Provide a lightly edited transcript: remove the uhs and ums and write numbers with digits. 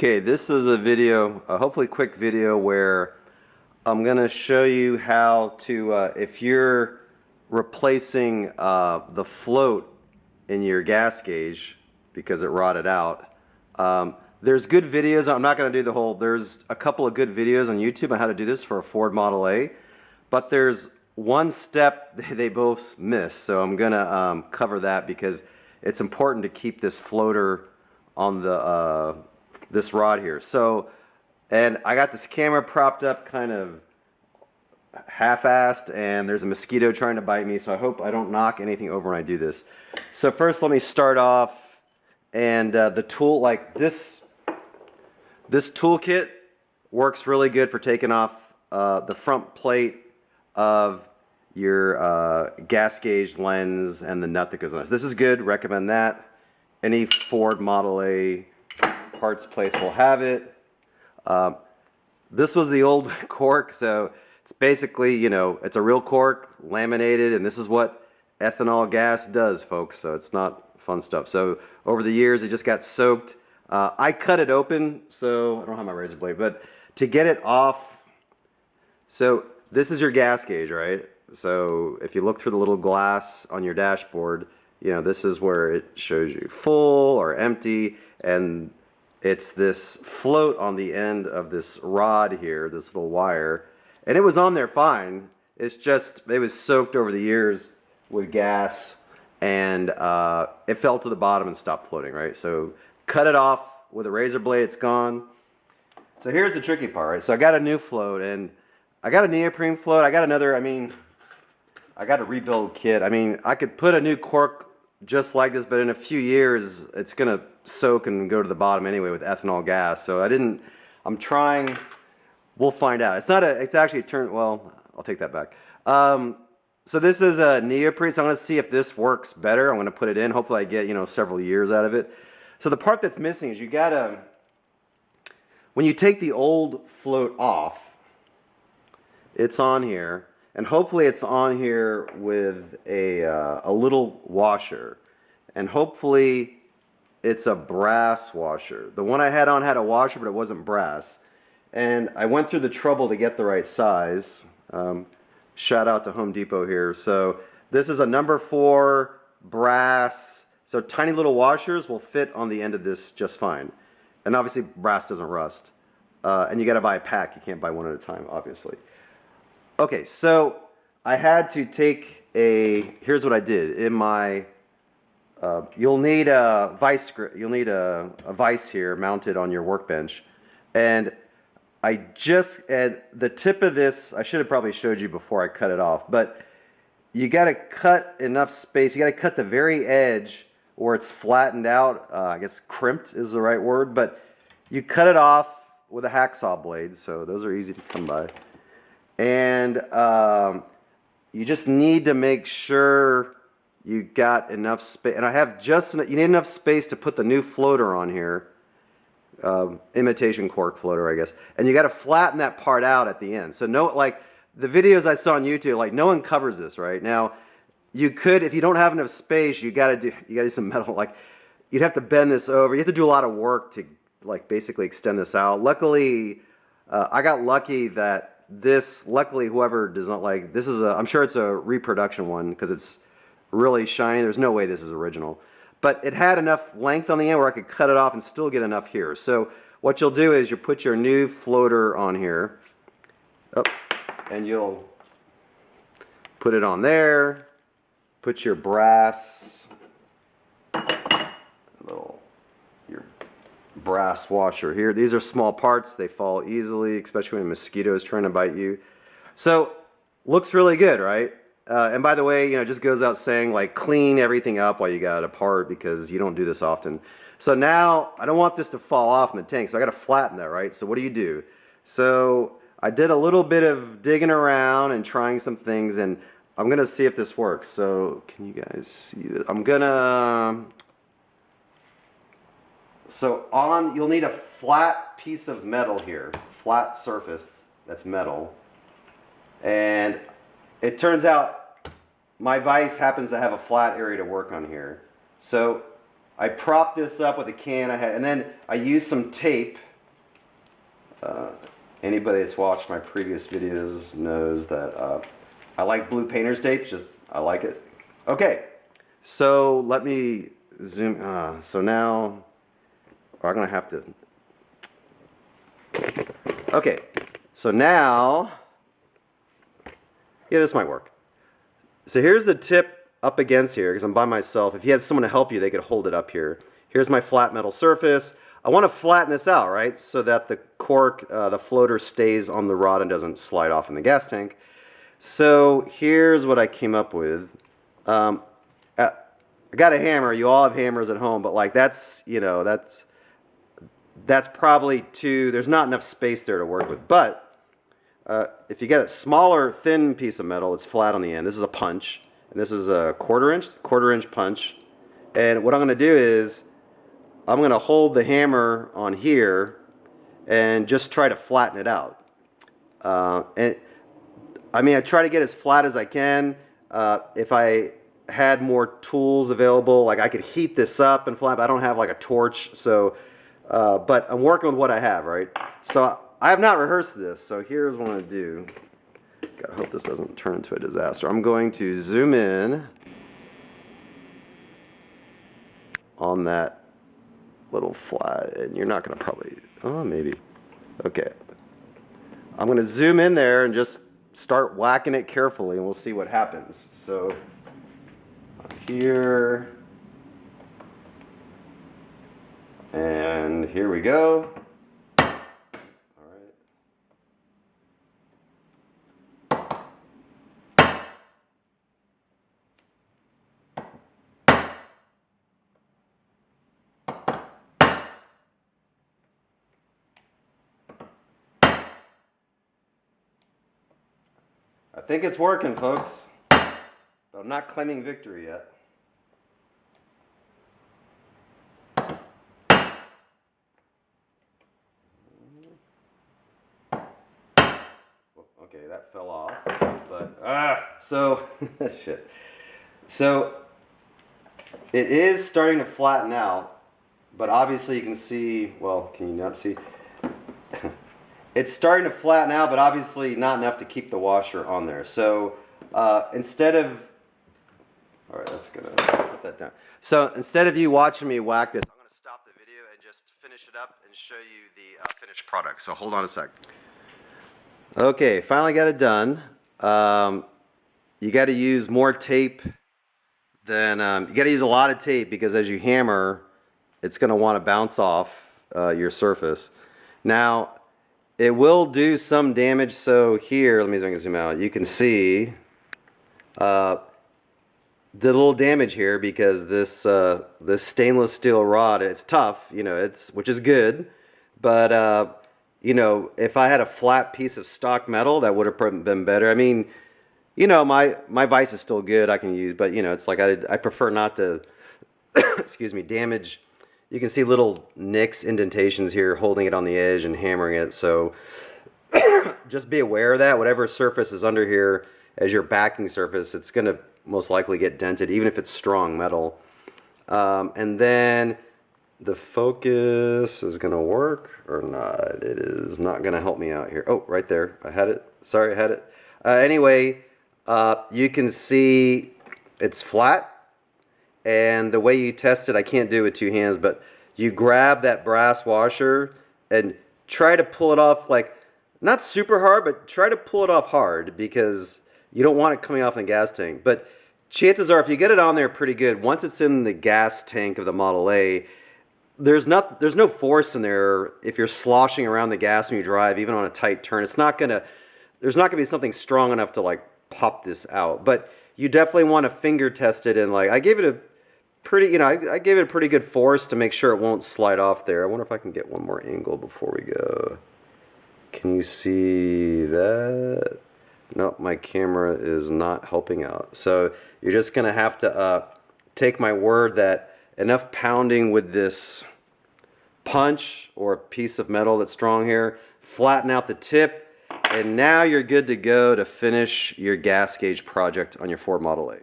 Okay, this is a video, hopefully quick video, where I'm going to show you how to, if you're replacing the float in your gas gauge because it rotted out. There's good videos. I'm not going to do the whole, there's a couple of good videos on YouTube on how to do this for a Ford Model A, but there's one step they both miss. So I'm going to cover that because it's important to keep this floater on the this rod here. So, and I got this camera propped up kind of half-assed, and there's a mosquito trying to bite me, so I hope I don't knock anything over when I do this. So first let me start off, and the tool, like this toolkit works really good for taking off the front plate of your gas gauge lens and the nut that goes on it. This is good, recommend that. Any Ford Model A parts place will have it. This was the old cork, so it's basically, you know, it's a real cork, laminated, and this is what ethanol gas does, folks, so it's not fun stuff. So over the years, it just got soaked. I cut it open, so I don't have my razor blade, but to get it off, so this is your gas gauge, right? So if you look through the little glass on your dashboard, you know, this is where it shows you full or empty, and it's this float on the end of this rod here, this little wire, and it was on there fine. It's just, it was soaked over the years with gas, and it fell to the bottom and stopped floating, right? So cut it off with a razor blade, it's gone. So here's the tricky part, right? So I got a new float, and I got a neoprene float. I got another, I got a rebuild kit. I could put a new cork just like this, but in a few years, it's gonna soak and go to the bottom anyway with ethanol gas. So I'm trying, we'll find out. It's actually turned, well, I'll take that back. So this is a neoprene, so I'm gonna see if this works better. I'm gonna put it in, hopefully I get, you know, several years out of it. So the part that's missing is you gotta, when you take the old float off, it's on here, and hopefully it's on here with a little washer, and hopefully it's a brass washer. The one I had on had a washer, but it wasn't brass. And I went through the trouble to get the right size. Shout out to Home Depot here. So this is a number 4 brass. So tiny little washers will fit on the end of this just fine. And obviously brass doesn't rust. And you gotta buy a pack. You can't buy one at a time, obviously. Okay, so I had to take here's what I did. In my, you'll need a vice grip, you'll need a vice here mounted on your workbench. And the tip of this, I should have probably showed you before I cut it off, but you gotta cut enough space, you gotta cut the very edge where it's flattened out, I guess crimped is the right word, but you cut it off with a hacksaw blade, so those are easy to come by. And you just need to make sure you got enough space. And I have just enough, you need enough space to put the new floater on here. Imitation cork floater, I guess. And you got to flatten that part out at the end. So like the videos I saw on YouTube, like no one covers this, right? Now, you could, if you don't have enough space, you got to do some metal, like you'd have to bend this over. You have to do a lot of work to like basically extend this out. Luckily, I got lucky that luckily whoever does not like, this is I'm sure it's a reproduction one because it's really shiny. There's no way this is original. But it had enough length on the end where I could cut it off and still get enough here. So what you'll do is you put your new floater on here. Oh, and you'll put it on there. Put your brass, your brass washer here. These are small parts. They fall easily, especially when a mosquito is trying to bite you. So looks really good, right? And by the way, you know, it just goes out saying, like, clean everything up while you got it apart because you don't do this often. So now I don't want this to fall off in the tank, so I got to flatten that, right? So what do? So I did a little bit of digging around and trying some things, and I'm gonna see if this works. So can you guys see this? You'll need a flat piece of metal here, flat surface that's metal, and it turns out my vise happens to have a flat area to work on here. So I propped this up with a can I had, and then I used some tape Anybody that's watched my previous videos knows that I like blue painter's tape, just I like it. Okay, so let me zoom, so now I'm gonna have to, okay, so now, yeah, this might work. So here's the tip up against here, because I'm by myself. If you had someone to help you, they could hold it up here. Here's my flat metal surface. I want to flatten this out, right, so that the cork, the floater stays on the rod and doesn't slide off in the gas tank. So here's what I came up with. I got a hammer. You all have hammers at home, but like that's, you know, that's probably there's not enough space there to work with. But if you get a smaller, thin piece of metal, it's flat on the end. This is a punch, and this is a quarter inch punch. And what I'm going to do is I'm going to hold the hammer on here and just try to flatten it out. And I mean, I try to get as flat as I can. If I had more tools available, like I could heat this up and flat, but I don't have like a torch, so but I'm working with what I have, right? So I have not rehearsed this, so here's what I'm going to do. God, I hope this doesn't turn into a disaster. I'm going to zoom in on that little flat, and you're not going to probably, oh, maybe. Okay. I'm going to zoom in there and just start whacking it carefully, and we'll see what happens. So here, and here we go. All right. I think it's working, folks, but I'm not claiming victory yet. Okay, that fell off, but so shit. So it is starting to flatten out, but obviously you can see, well, can you not see? It's starting to flatten out, but obviously not enough to keep the washer on there. So instead of, all right, that's gonna put that down. So instead of you watching me whack this, I'm gonna stop the video and just finish it up and show you the finished product. So hold on a sec. Okay, finally got it done. You got to use more tape than, you got to use a lot of tape, because as you hammer, it's going to want to bounce off your surface. Now, it will do some damage. So here, let me zoom out. You can see the little damage here, because this this stainless steel rod, it's tough, you know, which is good, but you know, if I had a flat piece of stock metal, that would have been better. I mean, you know, my vise is still good, I can use, but you know, it's like I prefer not to excuse me, damage. You can see little nicks, indentations here, holding it on the edge and hammering it. So just be aware of that. Whatever surface is under here as your backing surface, it's going to most likely get dented, even if it's strong metal. And then the focus is going to work or not. It is not going to help me out here. Oh, right there. I had it. Sorry, I had it. Anyway, you can see it's flat. And the way you test it, I can't do it with two hands, but you grab that brass washer and try to pull it off, like, not super hard, but try to pull it off hard, because you don't want it coming off in the gas tank. But chances are, if you get it on there pretty good, once it's in the gas tank of the Model A, there's no force in there. If you're sloshing around the gas when you drive, even on a tight turn, there's not gonna be something strong enough to like pop this out. But you definitely want to finger test it, and like I gave it a pretty, you know, I gave it a pretty good force to make sure it won't slide off there. I wonder if I can get one more angle before we go. Can you see that? Nope, my camera is not helping out. So you're just gonna have to take my word that enough pounding with this punch or a piece of metal that's strong here, flatten out the tip, and now you're good to go to finish your gas gauge project on your Ford Model A.